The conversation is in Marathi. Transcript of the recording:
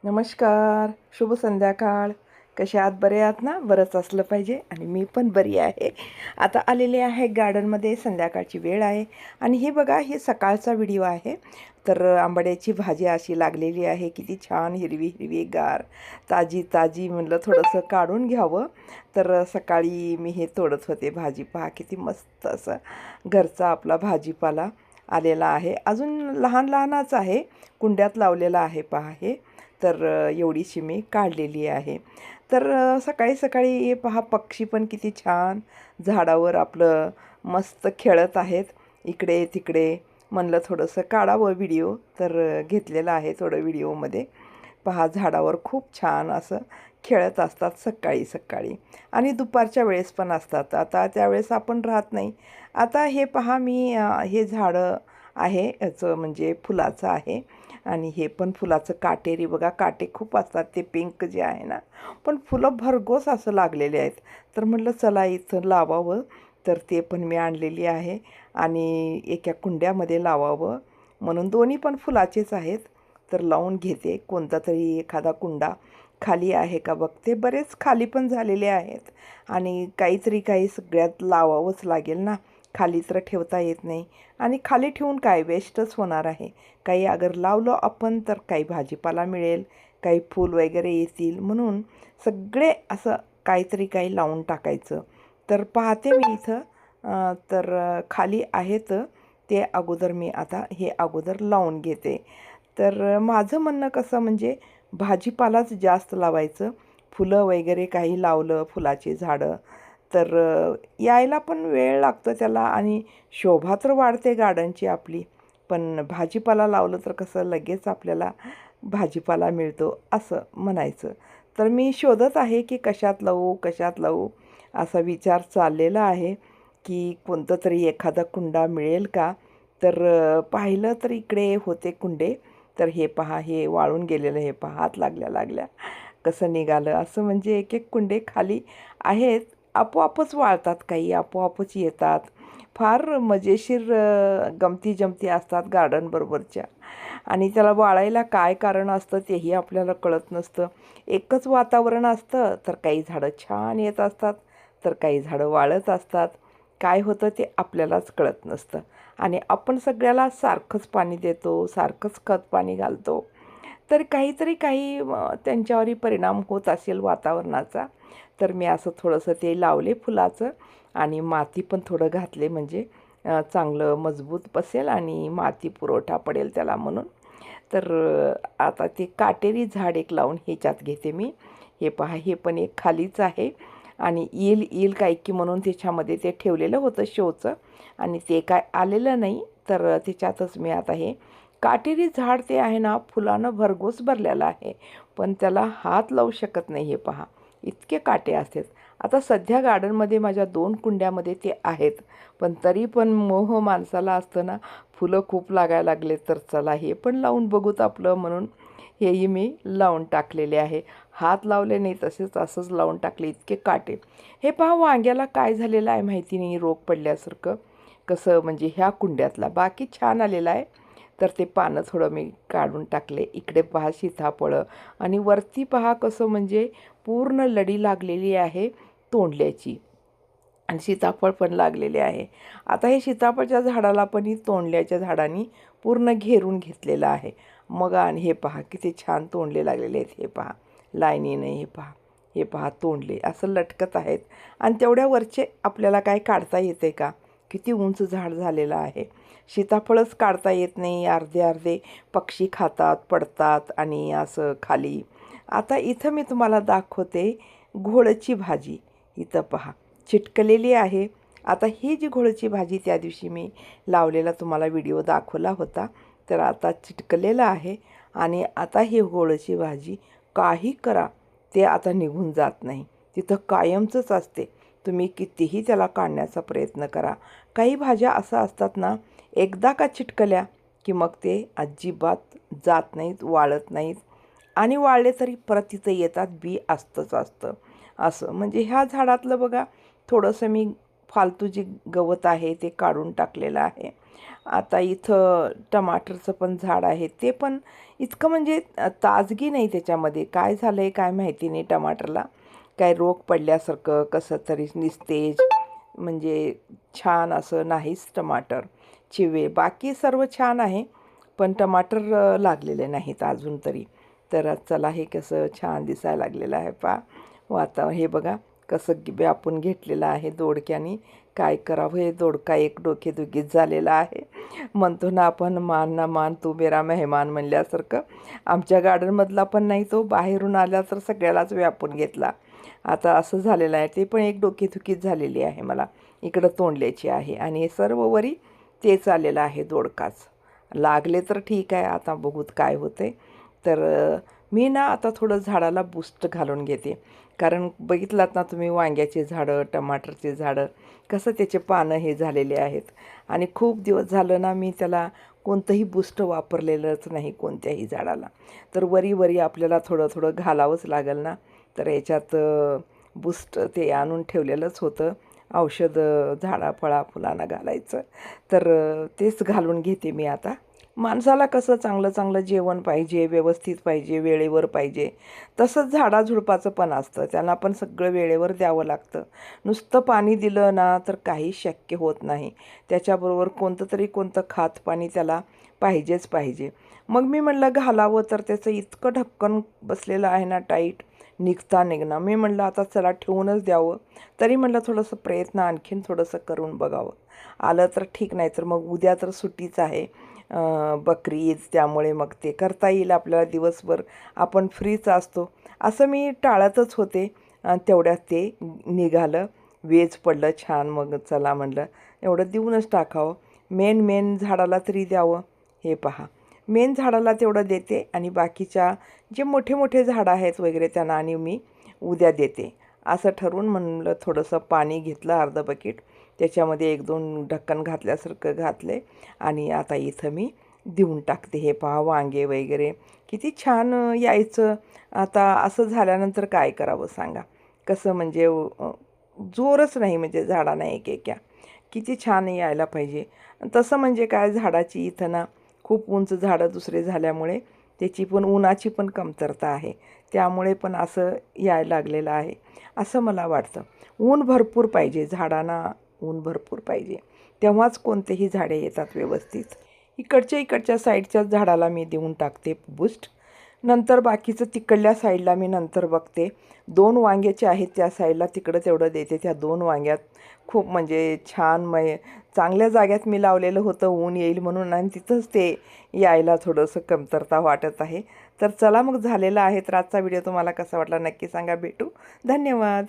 नमस्कार, शुभ संध्याकाळ. कसे आहात? बरे आहात ना? बरंच असलं पाहिजे आणि मी पण बरी आहे. आता आलेले आहे गार्डनमध्ये. संध्याकाळची वेळ आहे आणि हे बघा, हे सकाळचा व्हिडिओ आहे. तर आंबाड्याची भाजी अशी लागलेली आहे. किती छान हिरवी हिरवीगार, ताजी ताजी. म्हणलं थोडंसं काढून घ्यावं. तर सकाळी मी हे तोडत होते. भाजी पहा किती मस्त असं घरचा आपला भाजीपाला आलेला आहे. अजून लहान लहानच आहे, कुंड्यात लावलेला आहे पहा हे. तर एवढीशी मी काढलेली आहे. तर सकाळी सकाळी हे पहा, पक्षी पण किती छान झाडावर आपलं मस्त खेळत आहेत इकडे तिकडे. म्हणलं थोडंसं काढावं व्हिडिओ, तर घेतलेलं आहे थोडं व्हिडिओमध्ये. पहा, झाडावर खूप छान असं खेळत असतात सकाळी सकाळी आणि दुपारच्या वेळेस पण असतात. आता त्यावेळेस आपण राहत नाही. आता हे पहा, मी हे झाडं आहे याचं म्हणजे फुलाचं आहे आणि हे पण फुलाचं काटेरी बघा, काटे खूप असतात ते पिंक जे आहे ना, पण फुलं भरघोस असं लागलेले आहेत. तर म्हटलं चला इथं लावावं, तर ते पण मी आणलेली आहे आणि एका कुंड्यामध्ये लावावं म्हणून. दोन्ही पण फुलाचेच आहेत. तर लावून घेते. कोणता तरी एखादा कुंडा खाली आहे का बघते. बरेच खाली पण झालेले आहेत आणि काही सगळ्यात लावावंच लागेल ना, खाली तर ठेवता येत नाही आणि खाली ठेवून काय वेस्टच होणार आहे. काही अगर लावलं आपण तर काही भाजीपाला मिळेल, काही फूल वगैरे येतील, म्हणून सगळे असं काही लावून टाकायचं. तर पाहते मी इथं तर खाली आहेत ते अगोदर मी आता हे अगोदर लावून घेते. तर माझं म्हणणं कसं म्हणजे भाजीपालाच जास्त लावायचं. फुलं वगैरे काही लावलं, फुलाची झाडं, तर यायला पण वेळ लागतो त्याला आणि शोभा तर वाढते गार्डनची आपली. पण भाजीपाला लावलं तर कसं लगेच आपल्याला भाजीपाला मिळतो असं म्हणायचं. तर मी शोधत आहे की कशात लावू कशात लावू, असा विचार चाललेला आहे की कोणतं तरी एखादा कुंडा मिळेल का. तर पाहिलं तर इकडे होते कुंडे. तर हे पहा, हे वाळून गेलेलं, हे पहा हात लागल्या लागल्या कसं निघालं असं. म्हणजे एक एक कुंडे खाली आहेत, आपोआपच वाळतात, काही आपोआपच येतात. फार मजेशीर गमती जमती असतात गार्डनबरोबरच्या. आणि त्याला वाळायला काय कारण असतं तेही आपल्याला कळत नसतं. एकच वातावरण असतं, तर काही झाडं छान येत असतात, तर काही झाडं वाळत असतात. काय होतं ते आपल्यालाच कळत नसतं आणि आपण सगळ्याला सारखंच पाणी देतो, सारखंच खत पाणी घालतो. तर काही त्यांच्यावरही परिणाम होत असेल वातावरणाचा. तर मी असं थोडंसं ते लावले फुलाचं आणि माती पण थोडं घातले, म्हणजे चांगलं मजबूत बसेल आणि माती पुरवठा पडेल त्याला म्हणून. तर आता ते काटेरी झाड एक लावून ह्याच्यात घेते मी. हे पहा, हे पण एक खालीच आहे आणि येईल येईल काय की म्हणून त्याच्यामध्ये ते ठेवलेलं होतं शोचं आणि ते काय आलेलं नाही. तर त्याच्यातच मी आता हे काटेरी झाड ते आहे ना, फुलानं भरघोस भरलेलं आहे, पण त्याला हात लावू शकत नाही. हे पहा, इतके काटे असतात. आता सध्या गार्डनमध्ये माझ्या 2 कुंड्यामध्ये ते आहेत, पण तरी पण मोह माणसाला असतं ना, फुलं खूप लागायला लागले तर चला हे पण लावून बघूत आपलं म्हणून हेही मी लावून टाकलेले आहे. हात लावले नाही, तसेच असंच लावून टाकले, इतके काटे. हे पहा, वांग्याला काय झालेलं आहे माहिती नाही, रोग पडल्यासारखं. कसं म्हणजे ह्या कुंड्यातला बाकी छान आलेला आहे. तर ते पानं थोडं मी काढून टाकले. इकडे पहा सीताफळं आणि वरती पहा कसं म्हणजे पूर्ण लढी लागलेली आहे तोंडल्याची आणि सीताफळ पण लागलेले आहे. आता हे सीताफळच्या झाडाला पण ही तोंडल्याच्या झाडांनी पूर्ण घेरून घेतलेलं आहे. मग आणि हे पहा किती छान तोंडले लागलेले आहेत. हे पहा लाईनीने, हे पहा, हे पहा तोंडले असं लटकत आहेत आणि तेवढ्या वरचे आपल्याला काय काढता येते का. किती उंच झाड झालेलं आहे. सीताफळच काढता येत नाही, अर्धे अर्धे पक्षी खातात, पडतात आणि असं खाली. आता इथं मी तुम्हाला दाखवते घोळची भाजी. इथं पहा चिटकलेली आहे. आता ही जी घोळची भाजी त्या दिवशी मी लावलेला तुम्हाला व्हिडिओ दाखवला होता, तर आता चिटकलेलं आहे आणि आता ही घोळची भाजी काही करा ते आता निघून जात नाही, तिथं कायमचंच असते. तुम्ही कितीही त्याला काढण्याचा प्रयत्न करा. काही भाज्या असं असतात ना, एकदा का चिटकल्या की मग ते अजिबात जात नाहीत, वाळत नाहीत आणि वाळले तरी परत तिथं येतात, बी असतंच असतं असं. म्हणजे ह्या झाडातलं बघा, थोडंसं मी फालतू जी गवत आहे ते काढून टाकलेलं आहे. आता इथं टमाटरचं पण झाड आहे, ते पण इतकं म्हणजे ताजगी नाही त्याच्यामध्ये. काय झालं आहे काय माहिती नाही टमाटरला. काय रोग पडल्यासारखं कसं तरी निस्तेज, म्हणजे छान असं नाहीच टमाटर. चिवे बाकी सर्व छान आहे, पण टमाटर लागलेले नाहीत अजून तरी. तर चला हे कसं छान दिसायला लागलेलं आहे वातावरण. हे बघा कसं व्यापून घेतलेलं आहे दोडक्यानी. काय करावं, हे दोडका एक डोकेदुखीत झालेला आहे. म्हणतो ना आपण, मान ना मान तू मेरा मेहमान म्हणल्यासारखं. आमच्या गार्डनमधला पण नाही, तो बाहेरून आला तर सगळ्यालाच व्यापून घेतला. आता असं झालेलं आहे. ते पण एक डोकेदुखीत झालेली आहे मला. इकडं तोंडल्याची आहे आणि हे सर्व वरी तेच आलेलं आहे दोडकाच. लागले तर ठीक आहे, आता बघूत काय होते. तर मी ना आता थोडं झाडाला बूस्ट घालून घेते. कारण बघितलात ना तुम्ही, वांग्याचे झाडं, टमाटरचे झाडं कसं त्याचे पानं हे झालेले आहेत. आणि खूप दिवस झालं ना मी त्याला कोणतंही बूस्ट वापरलेलंच नाही कोणत्याही झाडाला. तर वरी आपल्याला थोडं थोडं घालावंच लागेल ना. तर याच्यात बूस्ट ते आणून ठेवलेलंच होतं औषध, झाडा फुलांना घालायचं. तर तेच घालून घेते मी आता. माणसाला कसं चांगलं चांगलं जेवण पाहिजे, व्यवस्थित पाहिजे, वेळेवर पाहिजे. तसंच झाडाझुडपाचं पण असतं, त्यांना पण सगळं वेळेवर द्यावं लागतं. नुसतं पाणी दिलं ना तर काही शक्य होत नाही. त्याच्याबरोबर कोणतं खातपाणी त्याला पाहिजेच पाहिजे. मग मी म्हणलं घालावं, तर त्याचं इतकं ढक्कन बसलेलं आहे ना टाईट, निघणं. मी म्हणलं आता चला ठेवूनच द्यावं. तरी म्हणलं थोडंसं प्रयत्न आणखीन थोडंसं करून बघावं. आलं तर ठीक, नाही तर मग उद्या तर सुट्टीच आहे, बकरी ईद. त्यामुळे मग ते करता येईल आपल्याला, दिवसभर आपण फ्रीच असतो. असं मी टाळतच होते. तेवढ्यात ते निघालं, वेज पडलं छान. मग चला म्हणलं एवढं देऊनच टाकावं, मेन झाडाला तरी द्यावं. हे पहा, मेन झाडाला तेवढं देते आणि बाकीच्या जे मोठे झाडं आहेत वगैरे त्यांना आणि मी उद्या देते. असं ठरवून म्हणलं थोडंसं पाणी घेतलं, अर्ध बकेट. त्याच्यामध्ये 1-2 ढक्कन घातल्यासारखं घातले आणि आता इथं मी देऊन टाकते. हे पहा वांगे वगैरे किती छान यायचं. आता असं झाल्यानंतर काय करावं सांगा. कसं म्हणजे जोरच नाही, म्हणजे झाडांना एकेक्या किती छान यायला पाहिजे. तसं म्हणजे काय, झाडाची इथं ना खूप उंच झाडं दुसरे झाल्यामुळे त्याची पण उन्हाची पण कमतरता आहे. त्यामुळे पण असं यायला लागलेलं आहे असं मला वाटतं. ऊन भरपूर पाहिजे झाडांना, ऊन भरपूर पाहिजे, तेव्हाच कोणतेही झाडे येतात व्यवस्थित. इकडच्या साईडच्या झाडाला मी देऊन टाकते बूस्ट. नंतर बाकीचं तिकडल्या साईडला मी नंतर बघते. 2 वांग्याचे आहेत त्या साईडला, तिकडं तेवढं देते. त्या 2 वांग्यात खूप म्हणजे छान चांगल्या जाग्यात मी लावलेलं होतं ऊन येईल म्हणून, आणि तिथंच ते यायला थोडंसं कमतरता वाटत आहे. तर चला मग झालेलं आहे. तर आजचा व्हिडिओ तुम्हाला कसा वाटला नक्की सांगा. भेटू, धन्यवाद.